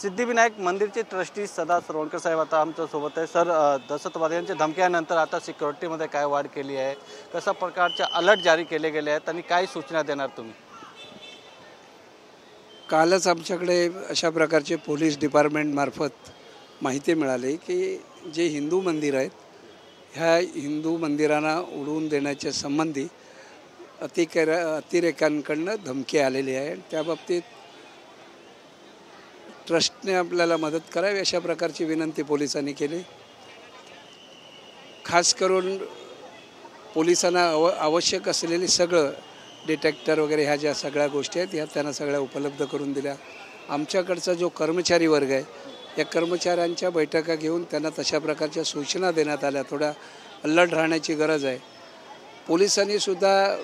Siddhivinayak मंदिरचे trustee सदा सरवणकर साहेब आता आमच्या सोबत आहे। सर, दहशतवाद्यांच्या धमक्यानंतर आता सिक्युरिटीमध्ये काय वाढ केली आहे, कशा प्रकारचे अलर्ट जारी केले गेले आहेत आणि काय सूचना देणार तुम्ही? कालच आमच्याकडे अशा प्रकारचे पोलीस डिपार्टमेंट मार्फत माहिती मिळाली की जे हिंदू मंदिर आहेत ह्या हिंदू मंदिरांना उडवून देण्याच्या संबंधी अतिरेक्यांकडनं धमकी आलेली आहे। त्या बाबतीत ट्रस्टने आपल्याला मदत करावी अशा प्रकारची विनंती पोलिसांनी केली। खास करून पोलिसांना आवश्यक असलेली सगळं डिटेक्टर वगैरे ह्या ज्या सगळ्या गोष्टी आहेत ह्या त्यांना सगळ्या उपलब्ध करून दिल्या। आमच्याकडचा जो कर्मचारी वर्ग आहे या कर्मचाऱ्यांच्या बैठका घेऊन त्यांना तशा प्रकारच्या सूचना देण्यात आल्या। थोडा अलर्ट राहण्याची गरज आहे। पोलिसांनी सुद्धा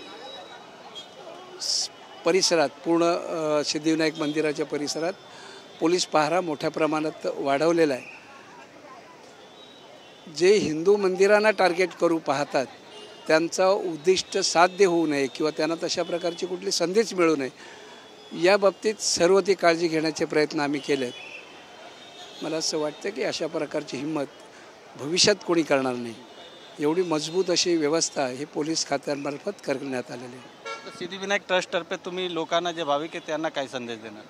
परिसरात पूर्ण सिद्धिविनायक मंदिराच्या परिसरात पोलीस पहारा मोठ्या प्रमाणात वाढवलेला आहे। जे हिंदू मंदिरांना टार्गेट करू पाहतात त्यांचा उद्दिष्ट साध्य होऊ नये किंवा त्यांना तशा प्रकारची कुठली संधीच मिळू नये या बाबतीत सर्व ती काळजी घेण्याचे प्रयत्न आम्ही केले। मला असं वाटतं की अशा प्रकारची हिंमत भविष्यात कोणी करणार नाही, एवढी मजबूत अशी व्यवस्था ही पोलीस खात्यांमार्फत करण्यात आलेली आहे। सिद्धिविनायक ट्रस्टतर्फे तुम्ही लोकांना जे भाविक आहेत त्यांना काय संदेश देणार?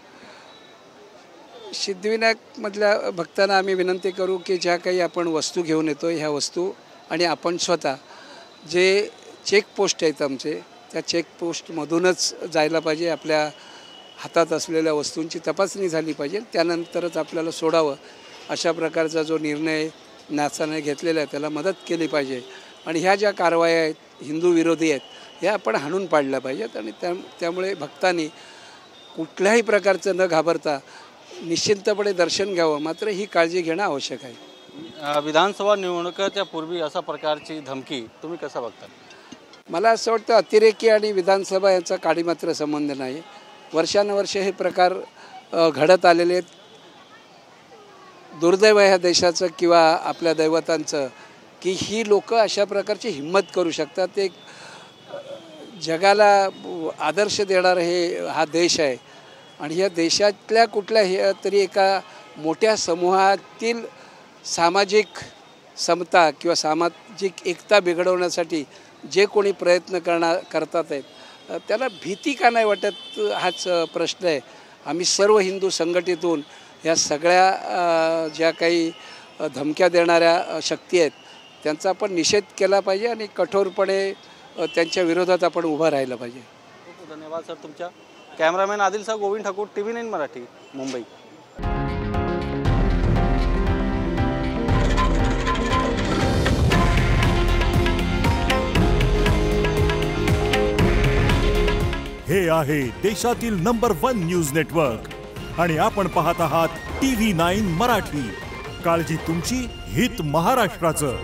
सिद्धिविनायकमधल्या भक्तांना आम्ही विनंती करू की ज्या काही आपण वस्तू घेऊन येतो ह्या वस्तू आणि आपण स्वतः जे चेकपोस्ट आहेत आमचे त्या चेकपोस्टमधूनच जायला पाहिजे। आपल्या हातात असलेल्या वस्तूंची तपासणी झाली पाहिजे, त्यानंतरच आपल्याला सोडावं अशा प्रकारचा जो निर्णय न्यासाने घेतलेला आहे त्याला मदत केली पाहिजे। आणि ह्या ज्या कारवाया आहेत हिंदू विरोधी आहेत ह्या आपण हाणून पाडल्या पाहिजेत आणि त्यामुळे भक्तांनी कुठल्याही प्रकारचं न घाबरता निश्चिंतपणे दर्शन घ्यावं, मात्र ही काळजी घेणं आवश्यक आहे। विधानसभा निवडणुकीच्या पूर्वी अशा प्रकारची धमकी तुम्ही कसं बघता? मला असं वाटतं अतिरेकी आणि विधानसभा यांचा काडीमात्र संबंध नाही। वर्षानुवर्ष हे प्रकार घडत आलेले आहेत। दुर्दैव ह्या देशाचं किंवा आपल्या दैवतांचं की ही लोक अशा प्रकारची हिंमत करू शकतात। ते जगाला आदर्श देणारं हा देश आहे आणि या देशातल्या कुठल्याही तरी एका मोठ्या समूहातील सामाजिक समता किंवा सामाजिक एकता बिघडवण्यासाठी जे कोणी प्रयत्न करतात आहेत त्याला भीती का नाही वाटत हाच प्रश्न आहे। आम्ही सर्व हिंदू संघटित होऊन या सगळ्या ज्या काही धमक्या देणाऱ्या शक्ती आहेत त्यांचा आपण निषेध केला पाहिजे आणि कठोरपणे त्यांच्या विरोधात आपण उभं राहिलं पाहिजे। खूप धन्यवाद सर तुमच्या। कॅमेरामॅन आदिलसह गोविंद ठाकूर, TV9 मराठी, मुंबई। हे आहे देशातील नंबर 1 न्यूज नेटवर्क आणि आपण पाहत आहात TV9 मराठी। काळजी तुमची, हित महाराष्ट्राचं।